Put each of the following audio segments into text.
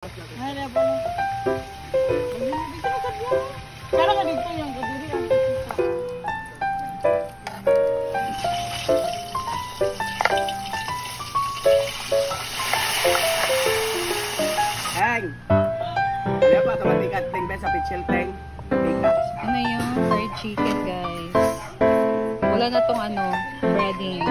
Ada apa? Dito na kadyo. Kala ka dito yung kadiri ang kita. Heng. Ano pa ito tikat ting sa pitchel ting? Tikat. Ano yung fried chicken, guys? Wala na tong breading.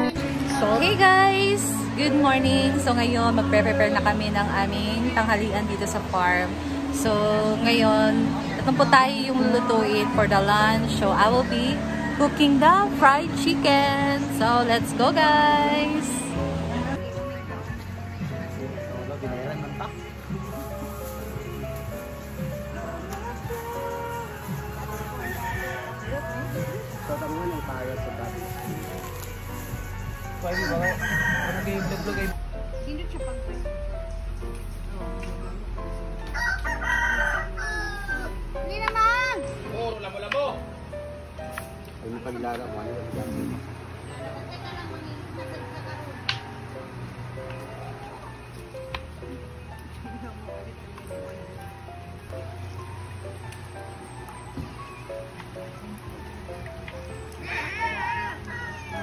So, hey guys! Good morning! So ngayon, magpre-prepare na kami ng aming tanghalian dito sa farm. So ngayon, ito po tayo yung lulutuin for the lunch. So I will be cooking the fried chicken. So let's go guys! hindi siya pang Hindi naman! Oh, labo-labo. Ini paglara mo ano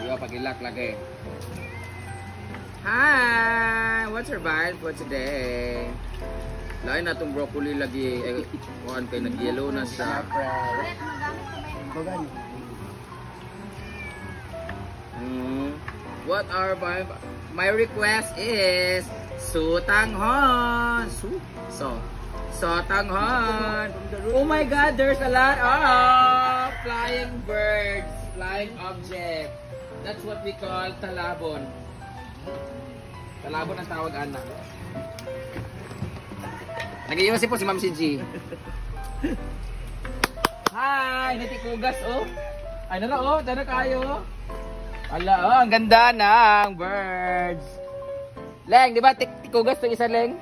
yung pag-ilak lagi. Hi! What's your vibe for today? Lain na itong broccoli lagi. Kuhan kayo nag-yellow na sa... What are my request is Sutanghon. Sutanghon. Oh my God, there's a lot of flying birds, flying objects. That's what we call talabon. Talabon ang tawag anak. Nag-iwasi po si Ma'am CG. Hi! Natikugas oh. Ay nara oh, dana kayo. Ala oh, ang ganda ng birds. Leng, di ba tikugas to isa Leng?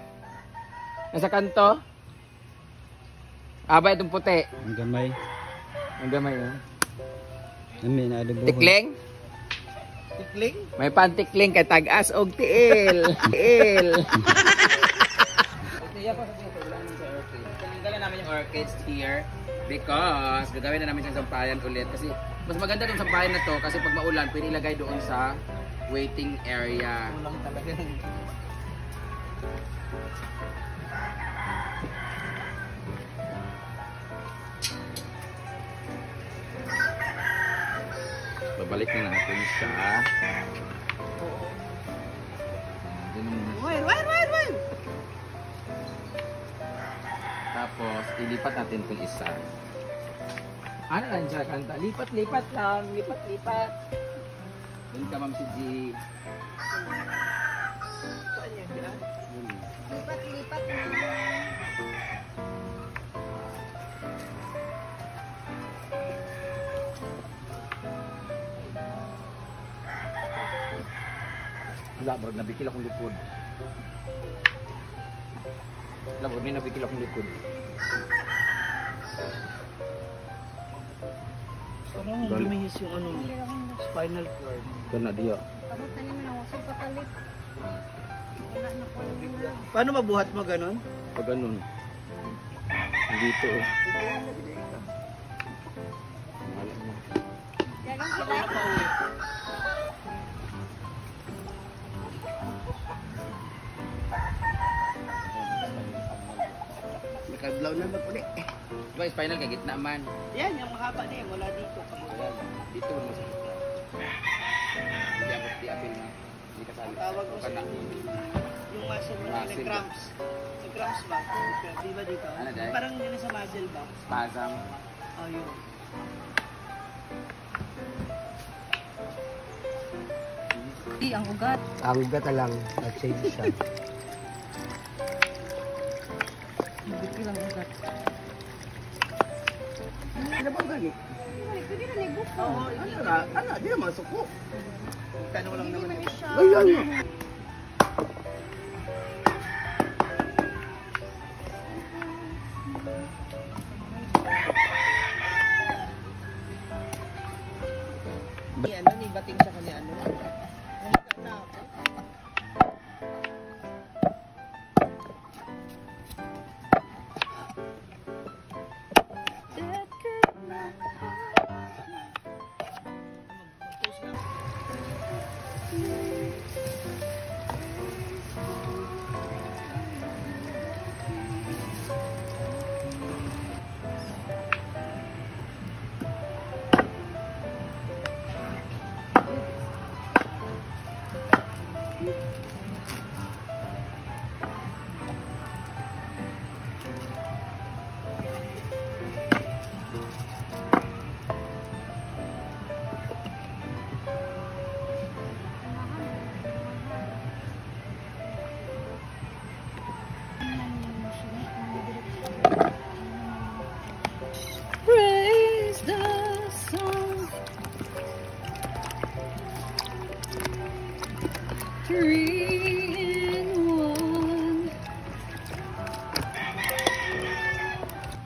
Nasa kanto. Aba itong puti. Ang gamay. Ang gamay oh. Amin na adobo. Tikling? Tikling? May pantikling kay tag-as og tiil. Tiil. Tinanggalan namin yung orchids here because gagawin na namin siyang sampayan ulit kasi mas maganda itong sampayan na to kasi pag maulan pwede ilagay doon sa waiting area. Ulang talaga. Babalik na natin siya. Wait! Tapos, ilipat natin itong isa. Ano lang siya kanta? Lipat lang. Lipat. Doon ka, Ma'am si G. Lipat na. Wala, bro. Nabikil akong likod. Wala, bro. Nabikil akong likod. Parang lumihis yung spinal cord. Gana diya. Tapos na naman ako sa patalit. Wala na po. Paano mabuhat mo ganun? Pag ganun. Dito oh. Galing kita. Nakadlaw na ba ulit? Diba spinal kay gitna man. Yan, yung mahaba na yan. Wala dito. Dito mo sa gitna. Hindi ako apil na. Hindi kasali. Tawag mo sa yung muscle mo na cramps. Sa cramps ba? Di ba dito? Ano dahil? Parang yun sa muscle ba? Spasm. Oh, yun. Ang ugat. Ang ugat lang. Nag-save siya. Bigil ang ugat. Ano ba gani? Pwede na nag-book. Oo, Ano? Di naman suko. tanong lang naman. Ayan. Ano, ni bating sa kanya, ano?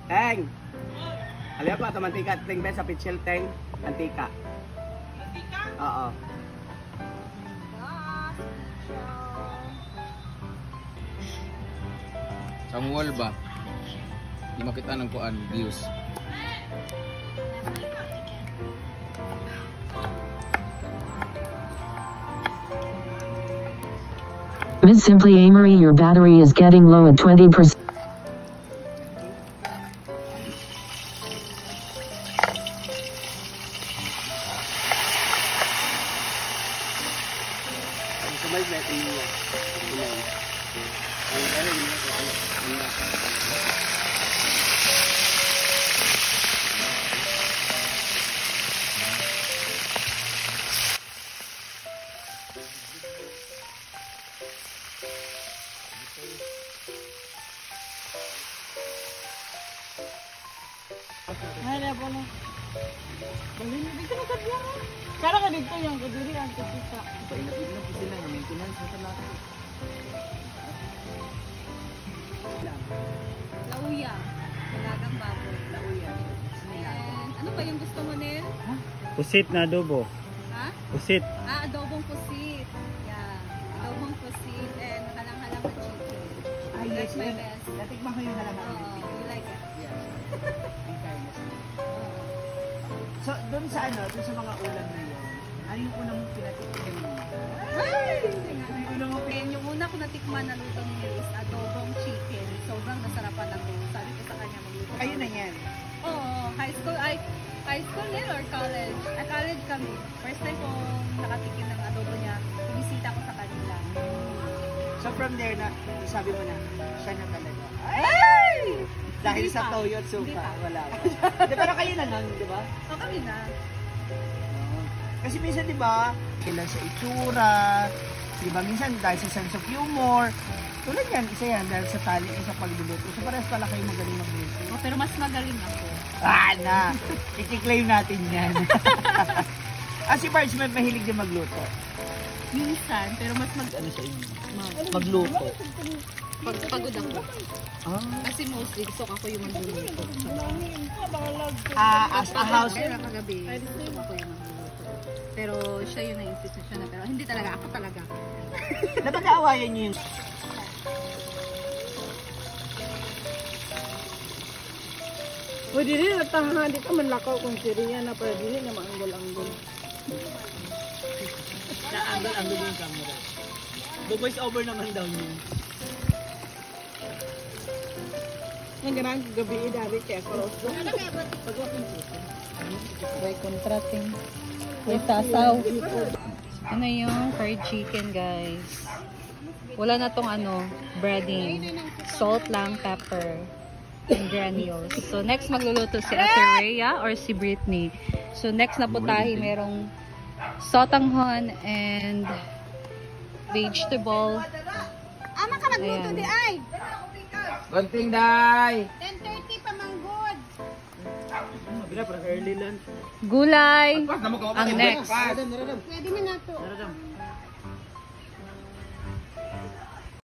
Teng. Alam pa ito mantika. Teng ba sa pitchel, Teng? Mantika. Mantika? Oo. Sa wall ba? Di makita ng kuan views. Ms. Simply Amory, your battery is getting low at 20%. Hala po na. Balik na dito na kadya. Kara ka dito yung kadiri ang kita. Painat-inat po sila ng maintenance na talaga. Lauya. Dalagang baboy. Lauya. And ano pa yung gusto mo, Nel? Pusit na adobo. Ha? Pusit. Adobong pusit. Yeah. Adobong pusit and halang-halang na chicken. That's my best. Natikman ko yung halaman. Oo. You like it? So, doon sa ano, doon sa mga ulam na yun, ano yung unang pinatikim mo? Yung una ko natikman na luto niya is adobong chicken. Sobrang nasarapan ako. Sabi ko sa kanya magluto. Ayun na yan. Oo, high school nil or college? College kami. First time ko nakatikim ng adobo niya. Binisita ko sa kanila. So, from there na, sabi mo na, siya na talaga. Ay! Dahil Hindi sa pa. toyo at Hindi suka, pa. wala pa. Di ba kayo na nun, di ba? O kami na. Kasi minsan, di ba, kailan sa itsura, di ba, minsan dahil sa sense of humor, tulad yan, isa yan, dahil sa tali, sa pagluluto. So, parehas pala kayo magaling magluto. Oh, pero mas magaling ako. Na! I-claim natin yan. Si Parchment mahilig din magluto. Minsan, pero mas Ano sa inyo? Magluto. pagod ako. Kasi mostly, gusto ako yung magluluto. As a house, Kaya kagabi, gusto ako yung magluluto. Pero siya yung na-institution na. Pero hindi talaga, ako talaga. napag-aawayan niyo yung... O dili na tahan di ka man lakaw kung siriya na para dili na maanggol-anggol. Naanggol-anggol yung camera. Voice over naman daw niyo. Ang ganang gabi dari kaya cross. By contracting. May sasaw. Ano yung fried chicken, guys? Wala na tong ano, breading. Salt lang, pepper, and granules. So, next magluluto si Ate Rhea or si Brittany. So, next na putahe, merong sotanghon and vegetable. Ama ka magluto di ay. Konting day! 10:30 pa manggod. Bila para early lunch. Gulay. Pas na mo ka Ang next. Pwede na nato.